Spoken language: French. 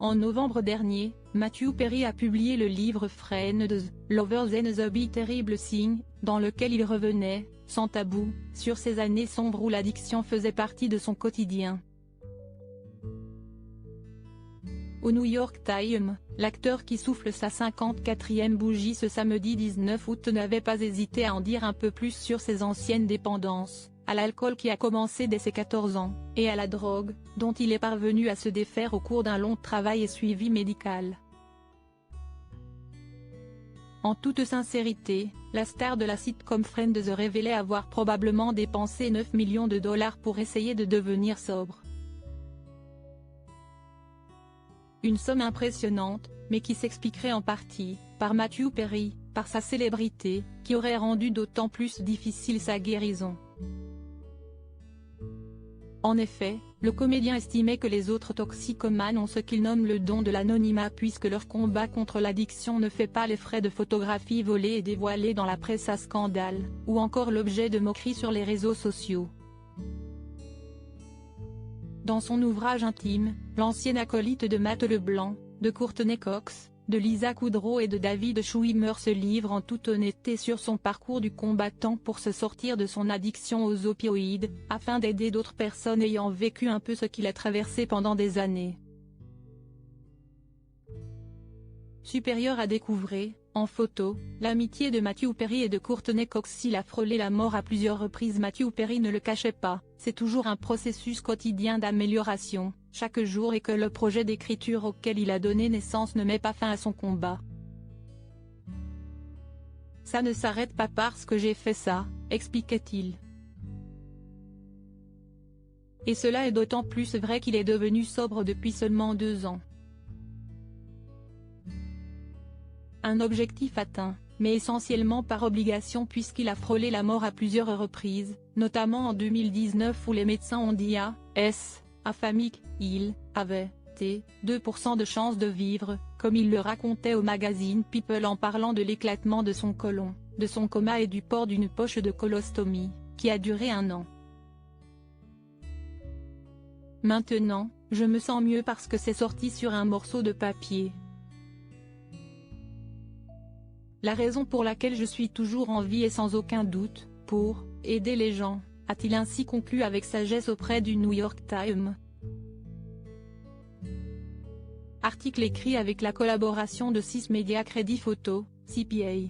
En novembre dernier, Matthew Perry a publié le livre Friends, Lovers and the Be Terrible Thing, dans lequel il revenait, sans tabou, sur ces années sombres où l'addiction faisait partie de son quotidien. Au New York Times, l'acteur qui souffle sa 54e bougie ce samedi 19 août n'avait pas hésité à en dire un peu plus sur ses anciennes dépendances, à l'alcool qui a commencé dès ses 14 ans, et à la drogue, dont il est parvenu à se défaire au cours d'un long travail et suivi médical. En toute sincérité, la star de la sitcom Friends révélait avoir probablement dépensé 9 millions de dollars pour essayer de devenir sobre. Une somme impressionnante, mais qui s'expliquerait en partie, par Matthew Perry, par sa célébrité, qui aurait rendu d'autant plus difficile sa guérison. En effet, le comédien estimait que les autres toxicomanes ont ce qu'il nomme le don de l'anonymat puisque leur combat contre l'addiction ne fait pas les frais de photographies volées et dévoilées dans la presse à scandale, ou encore l'objet de moqueries sur les réseaux sociaux. Dans son ouvrage intime, l'ancienne acolyte de Matt Leblanc, de Courtney Cox, de Lisa Kudrow et de David Schwimmer se livre en toute honnêteté sur son parcours du combattant pour se sortir de son addiction aux opioïdes, afin d'aider d'autres personnes ayant vécu un peu ce qu'il a traversé pendant des années. Supérieur à découvrir, en photo, l'amitié de Matthew Perry et de Courtney Cox. S'il a frôlé la mort à plusieurs reprises, Matthew Perry ne le cachait pas, c'est toujours un processus quotidien d'amélioration, chaque jour, et que le projet d'écriture auquel il a donné naissance ne met pas fin à son combat. Ça ne s'arrête pas parce que j'ai fait ça, expliquait-il. Et cela est d'autant plus vrai qu'il est devenu sobre depuis seulement 2 ans. Un objectif atteint, mais essentiellement par obligation puisqu'il a frôlé la mort à plusieurs reprises, notamment en 2019 où les médecins ont dit à famille qu'il avait 2% de chance de vivre, comme il le racontait au magazine People en parlant de l'éclatement de son côlon, de son coma et du port d'une poche de colostomie, qui a duré 1 an. Maintenant, je me sens mieux parce que c'est sorti sur un morceau de papier. La raison pour laquelle je suis toujours en vie est sans aucun doute, pour aider les gens, a-t-il ainsi conclu avec sagesse auprès du New York Times. Article écrit avec la collaboration de 6 médias Crédit Photo, CPA.